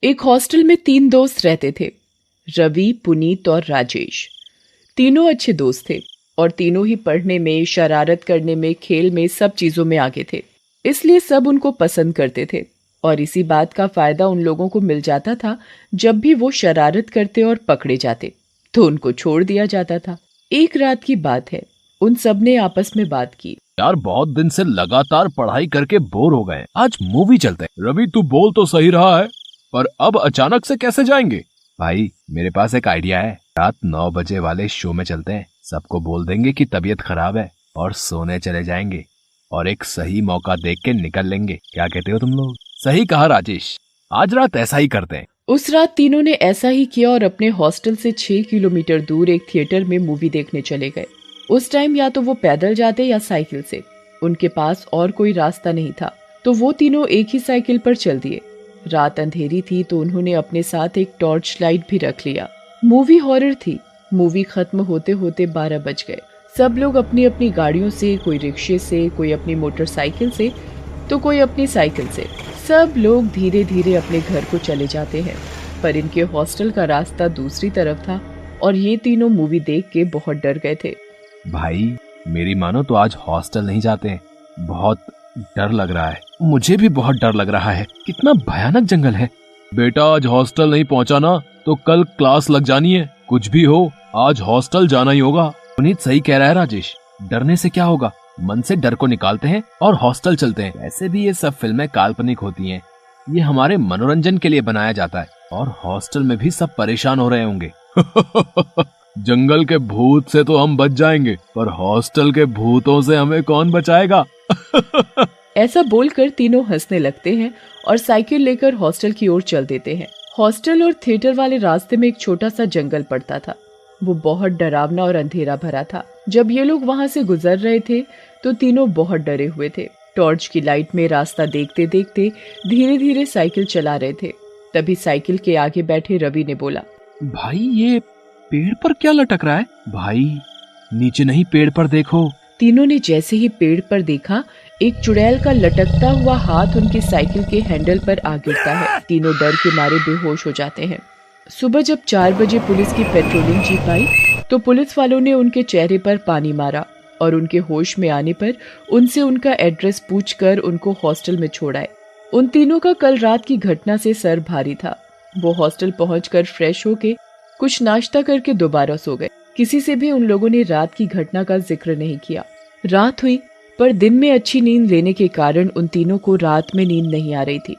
एक हॉस्टल में 3 दोस्त रहते थे, रवि, पुनीत और राजेश। तीनों अच्छे दोस्त थे और तीनों ही पढ़ने में, शरारत करने में, खेल में, सब चीजों में आगे थे। इसलिए सब उनको पसंद करते थे और इसी बात का फायदा उन लोगों को मिल जाता था। जब भी वो शरारत करते और पकड़े जाते तो उनको छोड़ दिया जाता था। एक रात की बात है, उन सब ने आपस में बात की। यार बहुत दिन से लगातार पढ़ाई करके बोर हो गए, आज मूवी चलते हैं। रवि तू बोल तो सही रहा है, पर अब अचानक से कैसे जाएंगे? भाई मेरे पास एक आइडिया है, रात 9 बजे वाले शो में चलते हैं। सबको बोल देंगे कि तबीयत खराब है और सोने चले जाएंगे और एक सही मौका देख के निकल लेंगे। क्या कहते हो तुम लोग? सही कहा राजेश, आज रात ऐसा ही करते हैं। उस रात तीनों ने ऐसा ही किया और अपने हॉस्टल से 6 किलोमीटर दूर एक थिएटर में मूवी देखने चले गए। उस टाइम या तो वो पैदल जाते या साइकिल से, उनके पास और कोई रास्ता नहीं था, तो वो तीनों एक ही साइकिल पर चल दिए। रात अंधेरी थी तो उन्होंने अपने साथ एक टॉर्च लाइट भी रख लिया। मूवी हॉरर थी। मूवी खत्म होते होते 12 बज गए। सब लोग अपनी अपनी गाड़ियों से, कोई रिक्शे से, कोई अपनी मोटरसाइकिल से, तो कोई अपनी साइकिल से, सब लोग धीरे धीरे अपने घर को चले जाते हैं। पर इनके हॉस्टल का रास्ता दूसरी तरफ था और ये तीनों मूवी देख के बहुत डर गए थे। भाई मेरी मानो तो आज हॉस्टल नहीं जाते हैं, बहुत डर लग रहा है। मुझे भी बहुत डर लग रहा है, कितना भयानक जंगल है। बेटा आज हॉस्टल नहीं पहुंचा ना तो कल क्लास लग जानी है। कुछ भी हो आज हॉस्टल जाना ही होगा। पुनीत सही कह रहा है राजेश, डरने से क्या होगा, मन से डर को निकालते हैं और हॉस्टल चलते हैं। वैसे भी ये सब फिल्में काल्पनिक होती हैं, ये हमारे मनोरंजन के लिए बनाया जाता है और हॉस्टल में भी सब परेशान हो रहे होंगे। जंगल के भूत से तो हम बच जाएंगे, पर हॉस्टल के भूतों से हमें कौन बचाएगा? ऐसा बोलकर तीनों हंसने लगते हैं और साइकिल लेकर हॉस्टल की ओर चल देते हैं। हॉस्टल और थिएटर वाले रास्ते में एक छोटा सा जंगल पड़ता था। वो बहुत डरावना और अंधेरा भरा था। जब ये लोग वहां से गुजर रहे थे तो तीनों बहुत डरे हुए थे। टॉर्च की लाइट में रास्ता देखते देखते धीरे धीरे साइकिल चला रहे थे। तभी साइकिल के आगे बैठे रवि ने बोला, भाई ये पेड़ पर क्या लटक रहा है? भाई नीचे नहीं, पेड़ पर देखो। तीनों ने जैसे ही पेड़ पर देखा, एक चुड़ैल का लटकता हुआ हाथ उनकी साइकिल के हैंडल पर आ गिरता है। तीनों डर के मारे बेहोश हो जाते हैं। सुबह जब 4 बजे पुलिस की पेट्रोलिंग जीप आई तो पुलिस वालों ने उनके चेहरे पर पानी मारा और उनके होश में आने पर उनसे उनका एड्रेस पूछकर उनको हॉस्टल में छोड़ाए। उन तीनों का कल रात की घटना से सर भारी था। वो हॉस्टल पहुंचकर फ्रेश होके कुछ नाश्ता करके दोबारा सो गए। किसी से भी उन लोगों ने रात की घटना का जिक्र नहीं किया। रात हुई पर दिन में अच्छी नींद लेने के कारण उन तीनों को रात में नींद नहीं आ रही थी।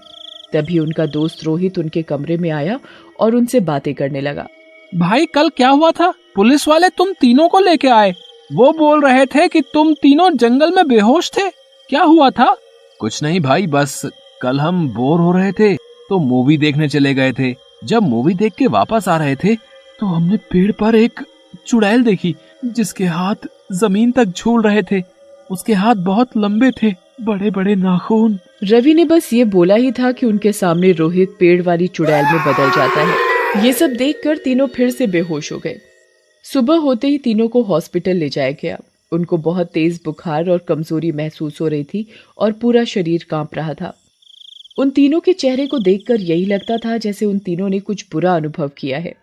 तभी उनका दोस्त रोहित उनके कमरे में आया और उनसे बातें करने लगा। भाई कल क्या हुआ था? पुलिस वाले तुम तीनों को लेके आए, वो बोल रहे थे कि तुम तीनों जंगल में बेहोश थे, क्या हुआ था? कुछ नहीं भाई, बस कल हम बोर हो रहे थे तो मूवी देखने चले गए थे। जब मूवी देख के वापस आ रहे थे तो हमने पेड़ पर एक चुड़ैल देखी जिसके हाथ जमीन तक झूल रहे थे। उसके हाथ बहुत लंबे थे, बड़े बड़े नाखून। रवि ने बस ये बोला ही था कि उनके सामने रोहित पेड़ वाली चुड़ैल में बदल जाता है। ये सब देखकर तीनों फिर से बेहोश हो गए। सुबह होते ही तीनों को हॉस्पिटल ले जाया गया। उनको बहुत तेज बुखार और कमजोरी महसूस हो रही थी और पूरा शरीर कांप रहा था। उन तीनों के चेहरे को देखकर यही लगता था जैसे उन तीनों ने कुछ बुरा अनुभव किया है।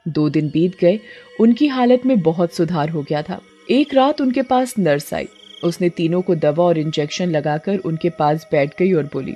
2 दिन बीत गए, उनकी हालत में बहुत सुधार हो गया था। एक रात उनके पास नर्स आई। उसने तीनों को दवा और इंजेक्शन लगाकर उनके पास बैठ गई और बोली,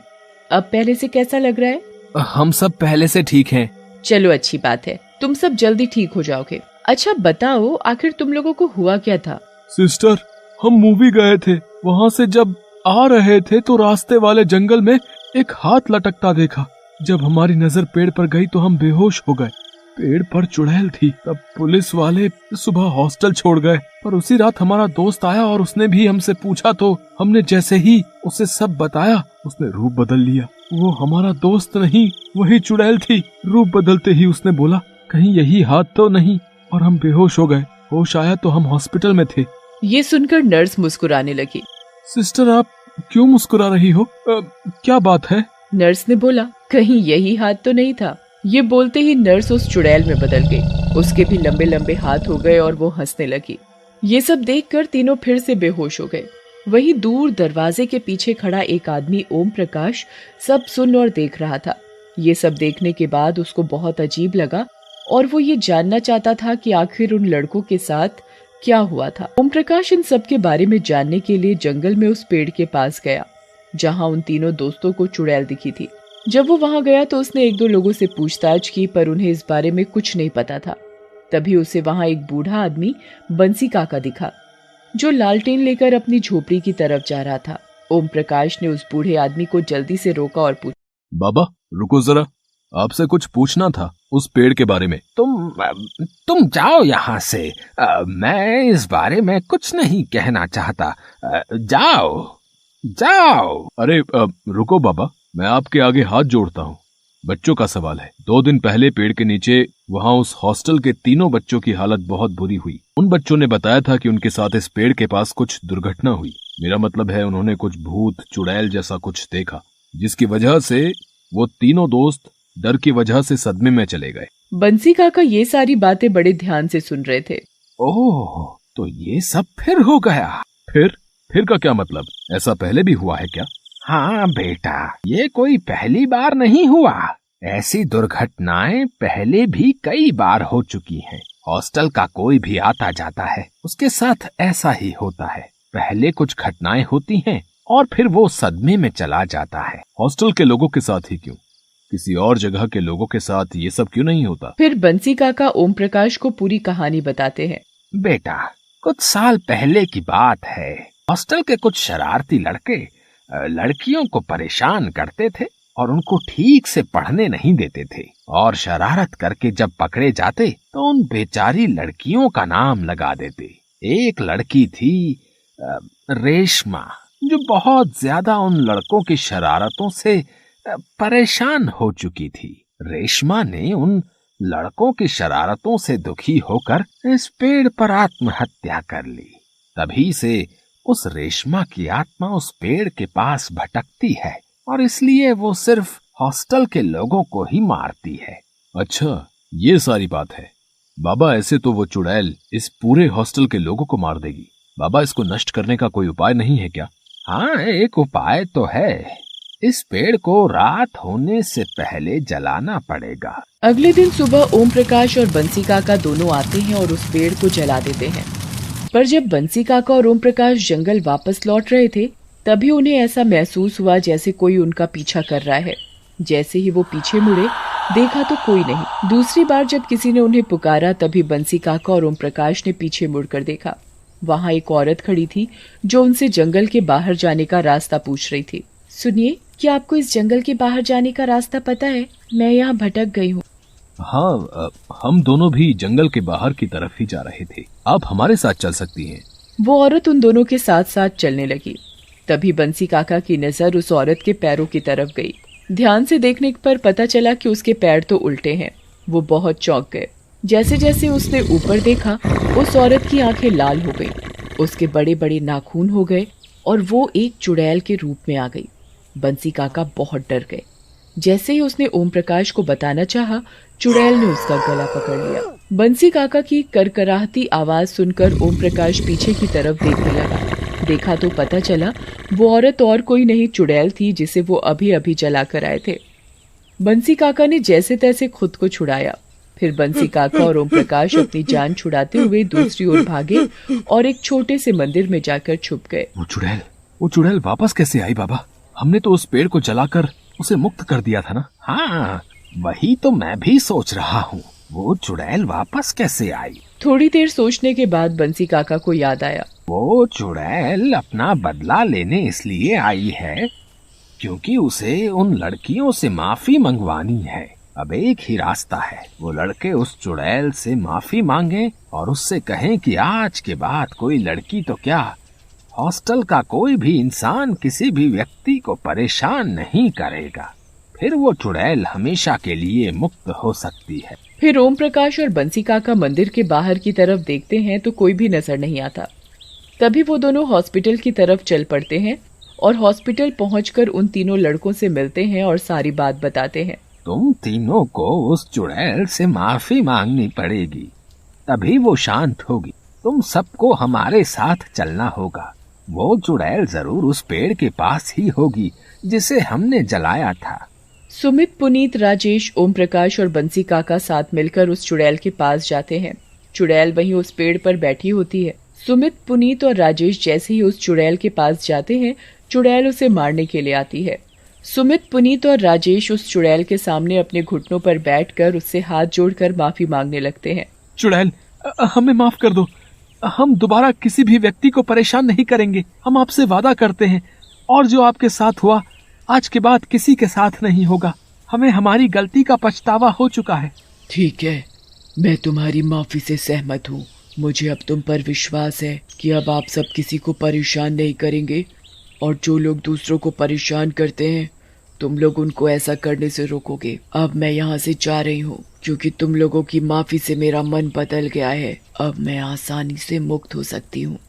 अब पहले से कैसा लग रहा है? हम सब पहले से ठीक हैं। चलो अच्छी बात है, तुम सब जल्दी ठीक हो जाओगे। अच्छा बताओ, आखिर तुम लोगों को हुआ क्या था? सिस्टर, हम मूवी गए थे, वहाँ से जब आ रहे थे तो रास्ते वाले जंगल में एक हाथ लटकता देखा। जब हमारी नजर पेड़ पर गई तो हम बेहोश हो गए। पेड़ पर चुड़ैल थी। तब पुलिस वाले सुबह हॉस्टल छोड़ गए, पर उसी रात हमारा दोस्त आया और उसने भी हमसे पूछा तो हमने जैसे ही उसे सब बताया, उसने रूप बदल लिया। वो हमारा दोस्त नहीं, वही चुड़ैल थी। रूप बदलते ही उसने बोला, कहीं यही हाथ तो नहीं, और हम बेहोश हो गए। होश आया तो हम हॉस्पिटल में थे। ये सुनकर नर्स मुस्कुराने लगी। सिस्टर, आप क्यों मुस्कुरा रही हो? क्या बात है? नर्स ने बोला, कहीं यही हाथ तो नहीं था। ये बोलते ही नर्स उस चुड़ैल में बदल गई। उसके भी लंबे लंबे हाथ हो गए और वो हंसने लगी। ये सब देखकर तीनों फिर से बेहोश हो गए। वहीं दूर दरवाजे के पीछे खड़ा एक आदमी ओम प्रकाश सब सुन और देख रहा था। ये सब देखने के बाद उसको बहुत अजीब लगा और वो ये जानना चाहता था कि आखिर उन लड़कों के साथ क्या हुआ था। ओम प्रकाश इन सब के बारे में जानने के लिए जंगल में उस पेड़ के पास गया जहाँ उन तीनों दोस्तों को चुड़ैल दिखी थी। जब वो वहां गया तो उसने एक दो लोगों से पूछताछ की, पर उन्हें इस बारे में कुछ नहीं पता था। तभी उसे वहां एक बूढ़ा आदमी बंसी काका दिखा जो लालटेन लेकर अपनी झोपड़ी की तरफ जा रहा था। ओम प्रकाश ने उस बूढ़े आदमी को जल्दी से रोका और पूछा, बाबा रुको जरा, आपसे कुछ पूछना था उस पेड़ के बारे में। तुम जाओ यहाँ से। मैं इस बारे में कुछ नहीं कहना चाहता। जाओ जाओ। अरे रुको बाबा, मैं आपके आगे हाथ जोड़ता हूँ। बच्चों का सवाल है। 2 दिन पहले पेड़ के नीचे वहाँ उस हॉस्टल के 3 बच्चों की हालत बहुत बुरी हुई। उन बच्चों ने बताया था कि उनके साथ इस पेड़ के पास कुछ दुर्घटना हुई। मेरा मतलब है उन्होंने कुछ भूत चुड़ैल जैसा कुछ देखा, जिसकी वजह से वो 3 दोस्त डर की वजह से सदमे में चले गए। बंसी काका ये सारी बातें बड़े ध्यान से सुन रहे थे। ओह, तो ये सब फिर हो गया। फिर का क्या मतलब? ऐसा पहले भी हुआ है क्या? हाँ बेटा, ये कोई पहली बार नहीं हुआ। ऐसी दुर्घटनाएं पहले भी कई बार हो चुकी हैं। हॉस्टल का कोई भी आता जाता है, उसके साथ ऐसा ही होता है। पहले कुछ घटनाएं होती हैं और फिर वो सदमे में चला जाता है। हॉस्टल के लोगों के साथ ही क्यों? किसी और जगह के लोगों के साथ ये सब क्यों नहीं होता? फिर बंसी काका ओम प्रकाश को पूरी कहानी बताते हैं। बेटा, कुछ साल पहले की बात है। हॉस्टल के कुछ शरारती लड़के लड़कियों को परेशान करते थे और उनको ठीक से पढ़ने नहीं देते थे, और शरारत करके जब पकड़े जाते तो उन बेचारी लड़कियों का नाम लगा देते। एक लड़की थी रेशमा, जो बहुत ज्यादा उन लड़कों की शरारतों से परेशान हो चुकी थी। रेशमा ने उन लड़कों की शरारतों से दुखी होकर इस पेड़ पर आत्महत्या कर ली। तभी से उस रेशमा की आत्मा उस पेड़ के पास भटकती है और इसलिए वो सिर्फ हॉस्टल के लोगों को ही मारती है। अच्छा, ये सारी बात है। बाबा, ऐसे तो वो चुड़ैल इस पूरे हॉस्टल के लोगों को मार देगी। बाबा, इसको नष्ट करने का कोई उपाय नहीं है क्या? हाँ, एक उपाय तो है। इस पेड़ को रात होने से पहले जलाना पड़ेगा। अगले दिन सुबह ओम प्रकाश और बंसी काका दोनों आते हैं और उस पेड़ को जला देते हैं। पर जब बंसी काका और ओम प्रकाश जंगल वापस लौट रहे थे, तभी उन्हें ऐसा महसूस हुआ जैसे कोई उनका पीछा कर रहा है। जैसे ही वो पीछे मुड़े, देखा तो कोई नहीं। दूसरी बार जब किसी ने उन्हें पुकारा, तभी बंसी काका और ओम प्रकाश ने पीछे मुड़कर देखा। वहाँ एक औरत खड़ी थी जो उनसे जंगल के बाहर जाने का रास्ता पूछ रही थी। सुनिए, क्या आपको इस जंगल के बाहर जाने का रास्ता पता है? मैं यहाँ भटक गई हूँ। हाँ, हम दोनों भी जंगल के बाहर की तरफ ही जा रहे थे। आप हमारे साथ चल सकती हैं। वो औरत उन दोनों के साथ साथ चलने लगी। तभी बंसी काका की नजर उस औरत के पैरों की तरफ गई। ध्यान से देखने पर पता चला कि उसके पैर तो उल्टे हैं। वो बहुत चौंक गए। जैसे जैसे उसने ऊपर देखा, उस औरत की आंखें लाल हो गई, उसके बड़े बड़े नाखून हो गए और वो एक चुड़ैल के रूप में आ गई। बंसी काका बहुत डर गए। जैसे ही उसने ओम प्रकाश को बताना चाहा, चुड़ैल ने उसका गला पकड़ लिया। बंसी काका की करकराहती आवाज सुनकर ओम प्रकाश पीछे की तरफ देखने लगा। देखा तो पता चला वो औरत और कोई नहीं, चुड़ैल थी जिसे वो अभी अभी जला कर आए थे। बंसी काका ने जैसे तैसे खुद को छुड़ाया। फिर बंसी काका और ओम प्रकाश अपनी जान छुड़ाते हुए दूसरी ओर भागे और एक छोटे से मंदिर में जाकर छुप गए। वो चुड़ैल वापस कैसे आई बाबा? हमने तो उस पेड़ को जलाकर उसे मुक्त कर दिया था ना। हाँ, वही तो मैं भी सोच रहा हूँ। वो चुड़ैल वापस कैसे आई? थोड़ी देर सोचने के बाद बंसी काका को याद आया। वो चुड़ैल अपना बदला लेने इसलिए आई है क्योंकि उसे उन लड़कियों से माफी मंगवानी है। अब एक ही रास्ता है, वो लड़के उस चुड़ैल से माफी मांगे और उससे कहें कि आज के बाद कोई लड़की तो क्या, हॉस्टल का कोई भी इंसान किसी भी व्यक्ति को परेशान नहीं करेगा। फिर वो चुड़ैल हमेशा के लिए मुक्त हो सकती है। फिर ओम प्रकाश और बंसी काका मंदिर के बाहर की तरफ देखते हैं तो कोई भी नजर नहीं आता। तभी वो दोनों हॉस्पिटल की तरफ चल पड़ते हैं और हॉस्पिटल पहुंचकर उन तीनों लड़कों से मिलते हैं और सारी बात बताते हैं। तुम तीनों को उस चुड़ैल से माफी मांगनी पड़ेगी, तभी वो शांत होगी। तुम सबको हमारे साथ चलना होगा। वो चुड़ैल जरूर उस पेड़ के पास ही होगी जिसे हमने जलाया था। सुमित, पुनीत, राजेश, ओम प्रकाश और बंसी काका साथ मिलकर उस चुड़ैल के पास जाते हैं। चुड़ैल वहीं उस पेड़ पर बैठी होती है। सुमित, पुनीत और राजेश जैसे ही उस चुड़ैल के पास जाते हैं, चुड़ैल उसे मारने के लिए आती है। सुमित, पुनीत और राजेश उस चुड़ैल के सामने अपने घुटनों पर बैठकर उससे हाथ जोड़कर माफी मांगने लगते हैं। चुड़ैल, हमें माफ कर दो। हम दोबारा किसी भी व्यक्ति को परेशान नहीं करेंगे। हम आपसे वादा करते हैं, और जो आपके साथ हुआ आज के बाद किसी के साथ नहीं होगा। हमें हमारी गलती का पछतावा हो चुका है। ठीक है, मैं तुम्हारी माफी से सहमत हूँ। मुझे अब तुम पर विश्वास है कि अब आप सब किसी को परेशान नहीं करेंगे, और जो लोग दूसरों को परेशान करते हैं तुम लोग उनको ऐसा करने से रोकोगे। अब मैं यहाँ से जा रही हूँ, क्योंकि तुम लोगों की माफी से मेरा मन बदल गया है। अब मैं आसानी से मुक्त हो सकती हूँ।